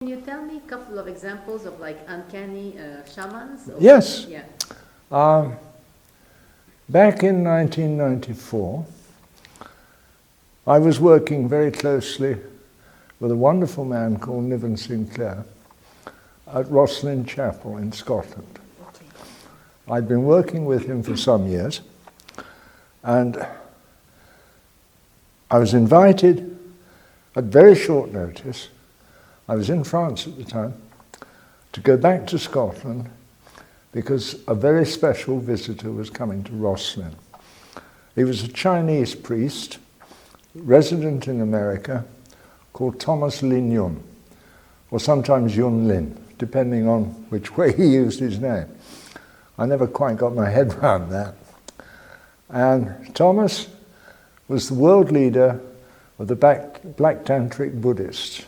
Can you tell me a couple of examples of like uncanny shamans? Yes. Yeah. Back in 1994, I was working very closely with a wonderful man called Niven Sinclair at Rosslyn Chapel in Scotland. Okay. I'd been working with him for some years, and I was invited at very short notice. I was in France at the time, to go back to Scotland because a very special visitor was coming to Rosslyn. He was a Chinese priest, resident in America, called Thomas Lin Yun, or sometimes Yun Lin, depending on which way he used his name. I never quite got my head around that. And Thomas was the world leader of the Black Tantric Buddhists,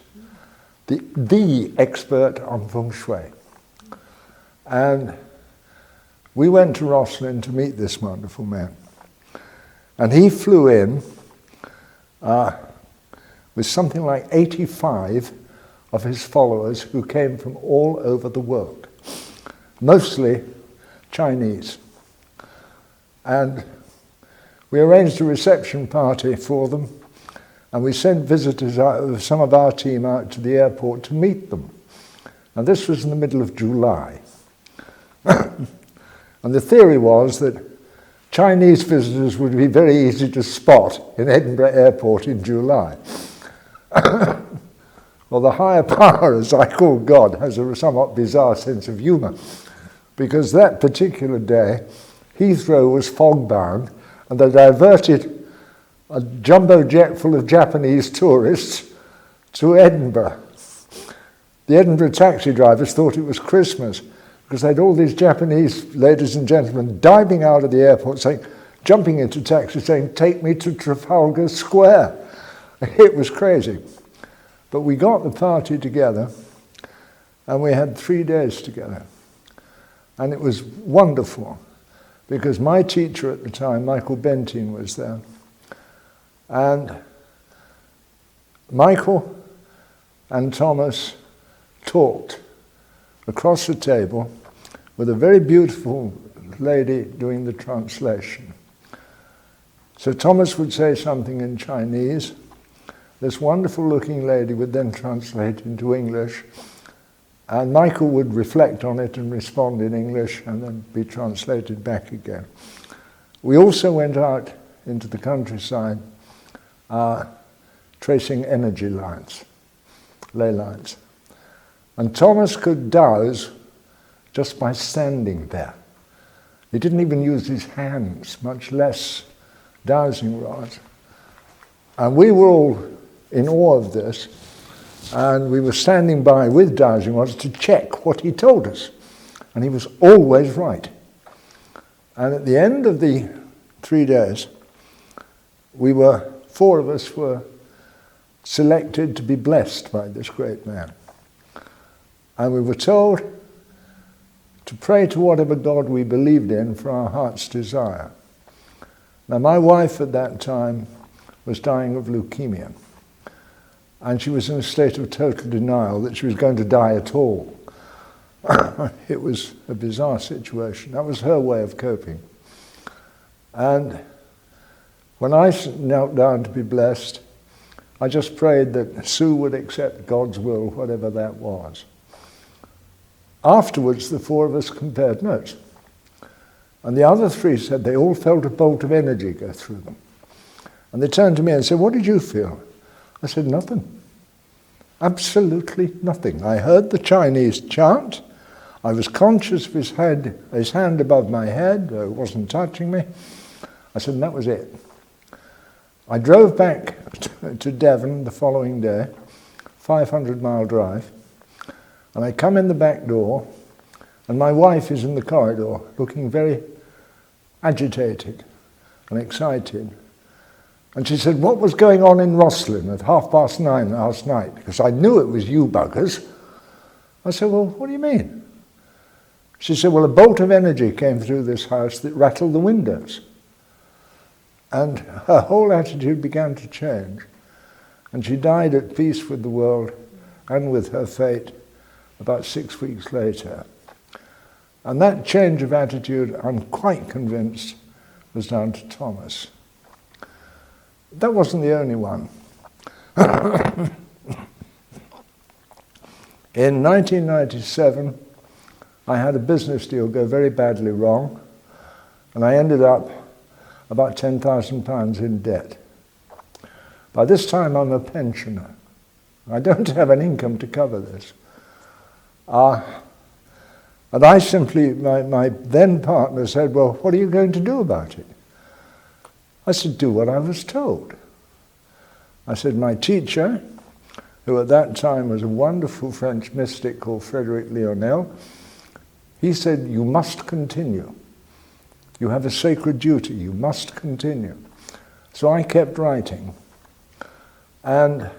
the expert on feng shui. And we went to Rosslyn to meet this wonderful man. And he flew in with something like 85 of his followers who came from all over the world, mostly Chinese. And we arranged a reception party for them, and we sent visitors out, some of our team out to the airport to meet them. And this was in the middle of July. And the theory was that Chinese visitors would be very easy to spot in Edinburgh Airport in July. Well, the higher power, as I call God, has a somewhat bizarre sense of humour, because that particular day, Heathrow was fog-bound, and they diverted a jumbo jet full of Japanese tourists to Edinburgh. The Edinburgh taxi drivers thought it was Christmas, because they had all these Japanese ladies and gentlemen diving out of the airport, jumping into taxis, saying, "Take me to Trafalgar Square." It was crazy. But we got the party together, and we had 3 days together. And it was wonderful, because my teacher at the time, Michael Benteen, was there. And Michael and Thomas talked across the table with a very beautiful lady doing the translation. So Thomas would say something in Chinese. This wonderful looking lady would then translate into English, and Michael would reflect on it and respond in English and then be translated back again. We also went out into the countryside tracing energy lines, ley lines. And Thomas could dowse just by standing there. He didn't even use his hands, much less dowsing rods. And we were all in awe of this, and we were standing by with dowsing rods to check what he told us. And he was always right. And at the end of the 3 days, 4 of us were selected to be blessed by this great man. And we were told to pray to whatever God we believed in for our heart's desire. Now, my wife at that time was dying of leukemia, and she was in a state of total denial that she was going to die at all. It was a bizarre situation. That was her way of coping. And when I knelt down to be blessed, I just prayed that Sue would accept God's will, whatever that was. Afterwards, the 4 of us compared notes. And the other 3 said they all felt a bolt of energy go through them. And they turned to me and said, "What did you feel?" I said, "Nothing. Absolutely nothing. I heard the Chinese chant. I was conscious of his hand above my head. It wasn't touching me." I said, and that was it. I drove back to Devon the following day, 500-mile drive, and I come in the back door, and my wife is in the corridor, looking very agitated and excited. And she said, "What was going on in Rosslyn at 9:30 last night? Because I knew it was you buggers." I said, "Well, what do you mean?" She said, "Well, a bolt of energy came through this house that rattled the windows." And her whole attitude began to change. And she died at peace with the world and with her fate about 6 weeks later. And that change of attitude, I'm quite convinced, was down to Thomas. That wasn't the only one. In 1997, I had a business deal go very badly wrong, and I ended up about £10,000 in debt. By this time, I'm a pensioner. I don't have an income to cover this. And I simply, my then partner said, well, what are you going to do about it? I said, do what I was told. I said, my teacher, who at that time was a wonderful French mystic called Frederick Lionel, he said, you must continue. You have a sacred duty, you must continue. So I kept writing. And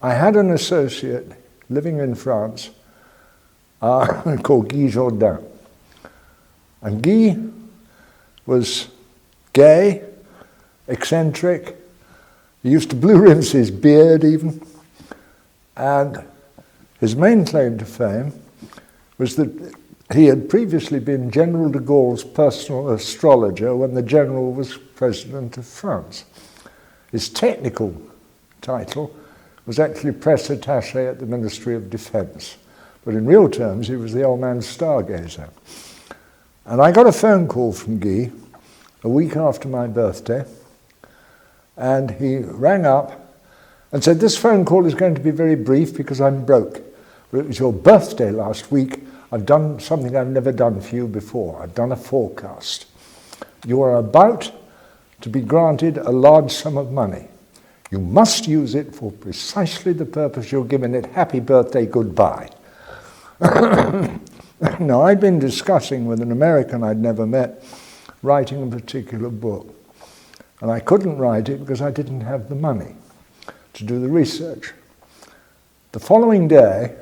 I had an associate living in France called Guy Jourdain. And Guy was gay, eccentric. He used to blue rinse his beard even. And his main claim to fame was that he had previously been General de Gaulle's personal astrologer when the general was president of France. His technical title was actually press attaché at the Ministry of Defense. But in real terms, he was the old man's stargazer. And I got a phone call from Guy a week after my birthday, and he rang up and said, this phone call is going to be very brief because I'm broke. But it was your birthday last week. I've done something I've never done for you before. I've done a forecast. You are about to be granted a large sum of money. You must use it for precisely the purpose you're giving it. Happy birthday, goodbye. Now, I'd been discussing with an American I'd never met, writing a particular book. And I couldn't write it because I didn't have the money to do the research. The following day,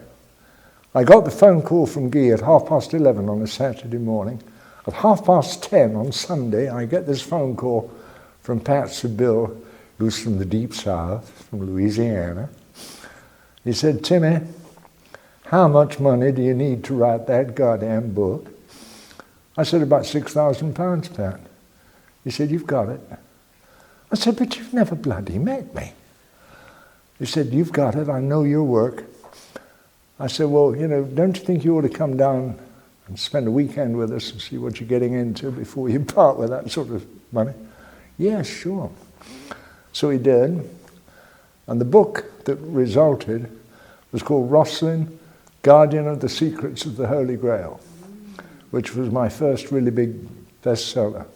I got the phone call from Guy at 11:30 on a Saturday morning. At 10:30 on Sunday, I get this phone call from Patsy Bill, who's from the Deep South, from Louisiana. He said, Timmy, how much money do you need to write that goddamn book? I said, about £6,000, Pat. He said, you've got it. I said, but you've never bloody met me. He said, you've got it, I know your work. I said, well, don't you think you ought to come down and spend a weekend with us and see what you're getting into before you part with that sort of money? Yeah, sure. So he did. And the book that resulted was called Rosslyn, Guardian of the Secrets of the Holy Grail, which was my first really big bestseller.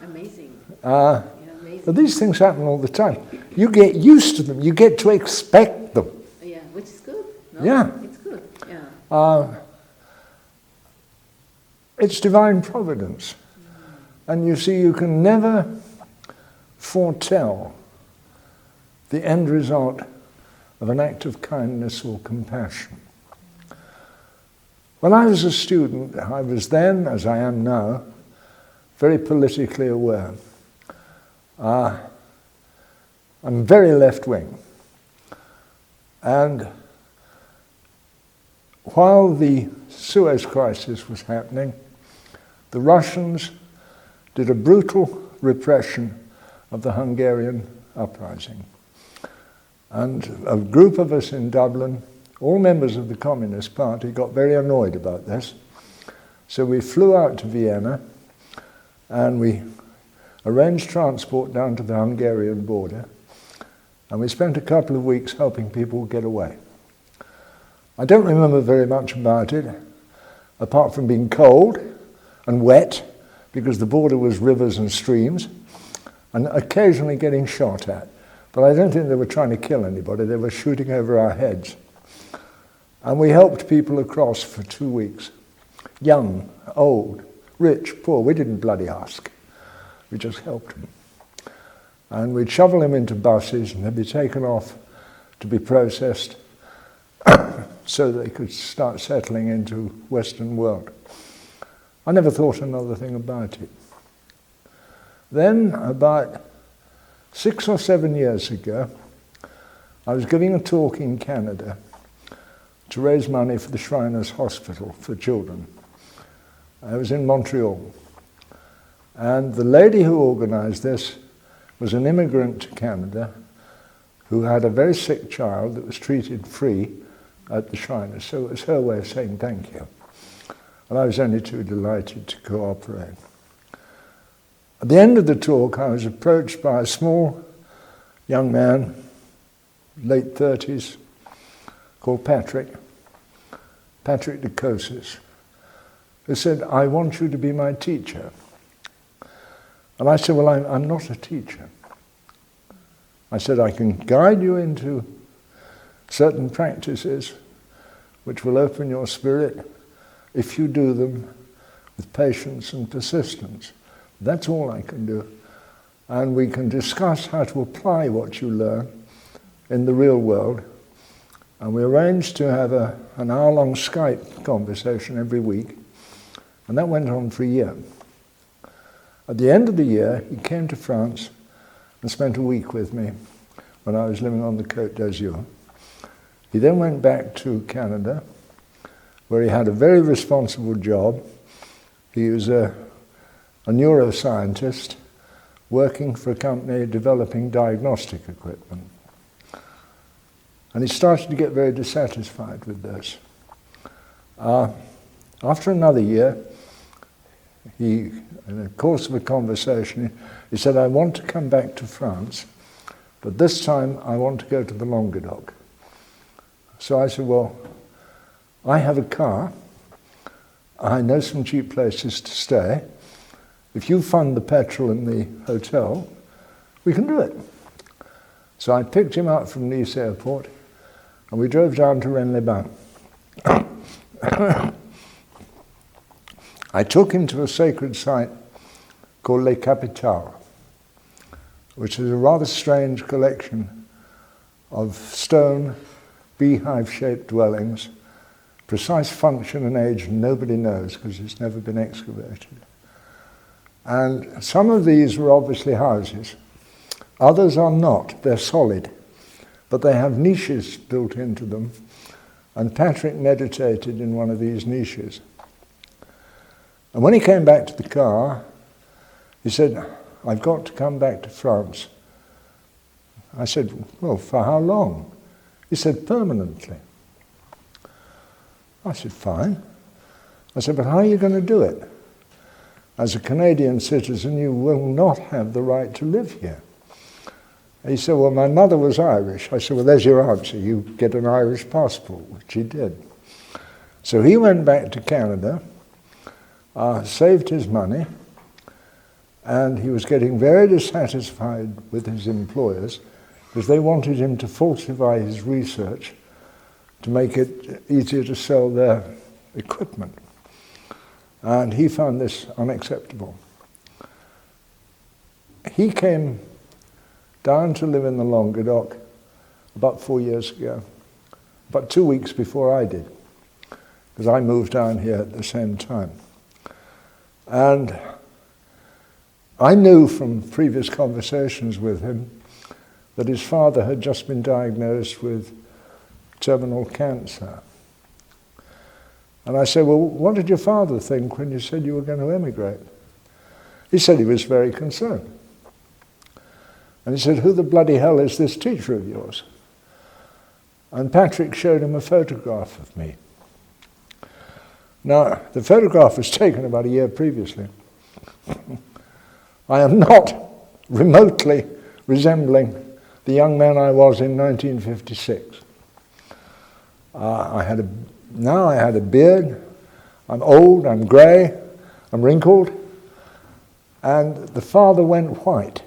Amazing. Amazing. But these things happen all the time. You get used to them. You get to expect them. Yeah, which is good. No? Yeah. It's good, yeah. It's divine providence. And you see, you can never foretell the end result of an act of kindness or compassion. When I was a student, I was then, as I am now, very politically aware. I'm very left-wing. And while the Suez Crisis was happening, the Russians did a brutal repression of the Hungarian uprising. And a group of us in Dublin, all members of the Communist Party, got very annoyed about this. So we flew out to Vienna and we arranged transport down to the Hungarian border, and we spent a couple of weeks helping people get away. I don't remember very much about it, apart from being cold and wet, because the border was rivers and streams, and occasionally getting shot at. But I don't think they were trying to kill anybody, they were shooting over our heads. And we helped people across for 2 weeks. Young, old, rich, poor, we didn't bloody ask. We just helped them. And we'd shovel them into buses and they'd be taken off to be processed so they could start settling into Western world. I never thought another thing about it. Then, about 6 or 7 years ago, I was giving a talk in Canada to raise money for the Shriners Hospital for children. I was in Montreal. And the lady who organized this was an immigrant to Canada who had a very sick child that was treated free at the Shriners. So it was her way of saying thank you. And I was only too delighted to cooperate. At the end of the talk, I was approached by a small young man, late 30s, called Patrick DeCosis, who said, "I want you to be my teacher." And I said, "Well, I'm not a teacher." I said, "I can guide you into certain practices which will open your spirit if you do them with patience and persistence. That's all I can do. And we can discuss how to apply what you learn in the real world." And we arranged to have an hour-long Skype conversation every week. And that went on for a year. At the end of the year, he came to France and spent a week with me when I was living on the Côte d'Azur. He then went back to Canada, where he had a very responsible job. He was a neuroscientist working for a company developing diagnostic equipment. And he started to get very dissatisfied with this. After another year, in the course of a conversation, he said, "I want to come back to France, but this time I want to go to the Languedoc." So I said, "Well, I have a car. I know some cheap places to stay. If you fund the petrol in the hotel, we can do it." So I picked him up from Nice airport, and we drove down to Rennes-les-Bains. I took him to a sacred site called Les Capitales, which is a rather strange collection of stone, beehive-shaped dwellings. Precise function and age nobody knows because it's never been excavated. And some of these were obviously houses. Others are not. They're solid. But they have niches built into them. And Patrick meditated in one of these niches. And when he came back to the car, he said, "I've got to come back to France." I said, "Well, for how long?" He said, "Permanently." I said, "Fine." I said, "But how are you going to do it? As a Canadian citizen, you will not have the right to live here." He said, "Well, my mother was Irish." I said, "Well, there's your answer. You get an Irish passport," which he did. So he went back to Canada, saved his money, and he was getting very dissatisfied with his employers because they wanted him to falsify his research to make it easier to sell their equipment. And he found this unacceptable. He came down to live in the Languedoc about 4 years ago, about 2 weeks before I did, because I moved down here at the same time. And I knew from previous conversations with him that his father had just been diagnosed with terminal cancer. And I said, "Well, what did your father think when you said you were going to emigrate?" He said he was very concerned. And he said, "Who the bloody hell is this teacher of yours?" And Patrick showed him a photograph of me. Now, the photograph was taken about a year previously. I am not remotely resembling the young man I was in 1956. Now I had a beard, I'm old, I'm grey, I'm wrinkled, and the father went white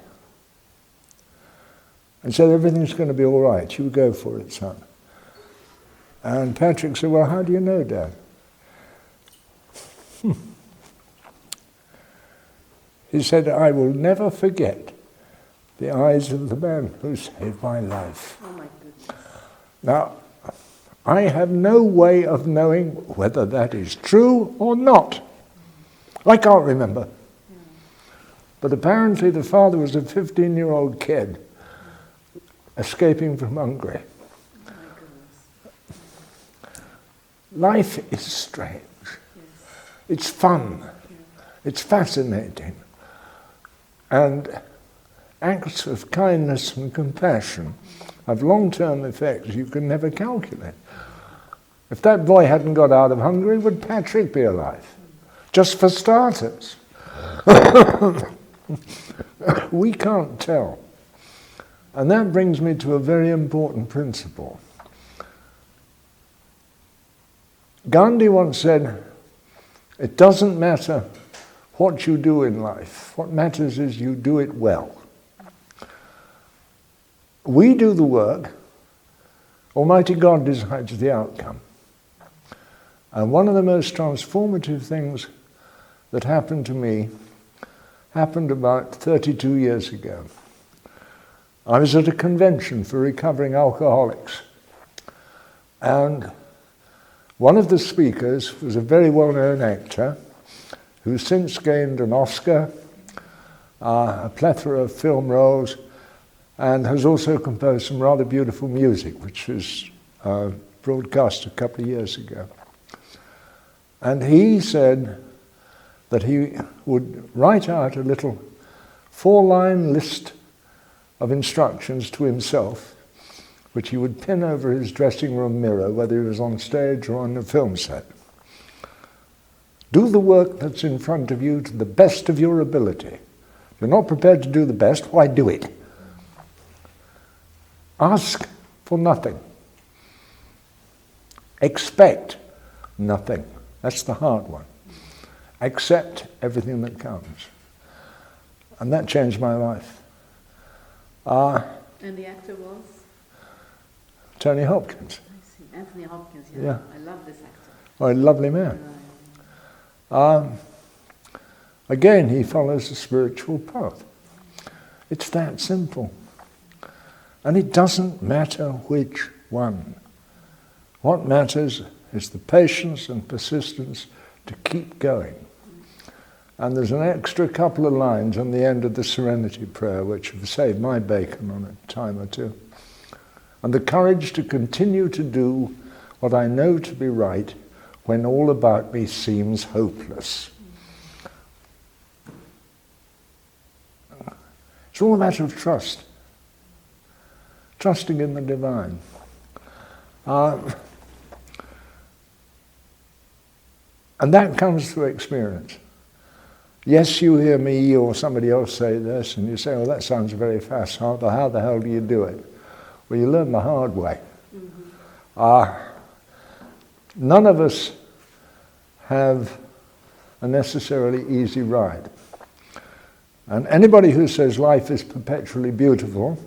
and said, "Everything's going to be all right, you go for it, son." And Patrick said, "Well, how do you know, Dad?" He said, "I will never forget the eyes of the man who saved my life." Oh my goodness. Now, I have no way of knowing whether that is true or not. I can't remember. But apparently the father was a 15-year-old kid escaping from Hungary. Oh my goodness. Life is strange. Yes. It's fun. Yeah. It's fascinating. And acts of kindness and compassion have long-term effects you can never calculate. If that boy hadn't got out of Hungary, would Patrick be alive? Just for starters. We can't tell. And that brings me to a very important principle. Gandhi once said, it doesn't matter what you do in life. What matters is you do it well. We do the work, Almighty God decides the outcome. And one of the most transformative things that happened to me happened about 32 years ago. I was at a convention for recovering alcoholics, and one of the speakers was a very well-known actor who's since gained an Oscar, a plethora of film roles, and has also composed some rather beautiful music, which was broadcast a couple of years ago. And he said that he would write out a little 4-line list of instructions to himself, which he would pin over his dressing room mirror, whether he was on stage or on a film set. Do the work that's in front of you to the best of your ability. If you're not prepared to do the best, why do it? Ask for nothing. Expect nothing. That's the hard one. Accept everything that comes. And that changed my life. And the actor was? Tony Hopkins. I see. Anthony Hopkins, yeah. Yeah. I love this actor. Oh, a lovely man. Again, he follows a spiritual path. It's that simple. And it doesn't matter which one. What matters is the patience and persistence to keep going. And there's an extra couple of lines on the end of the Serenity Prayer which have saved my bacon on a time or two. And the courage to continue to do what I know to be right when all about me seems hopeless. It's all a matter of trust. Trusting in the divine. And that comes through experience. Yes, you hear me or somebody else say this, and you say, oh, that sounds very fast. How the hell do you do it? Well, you learn the hard way. None of us have a necessarily easy ride. And anybody who says life is perpetually beautiful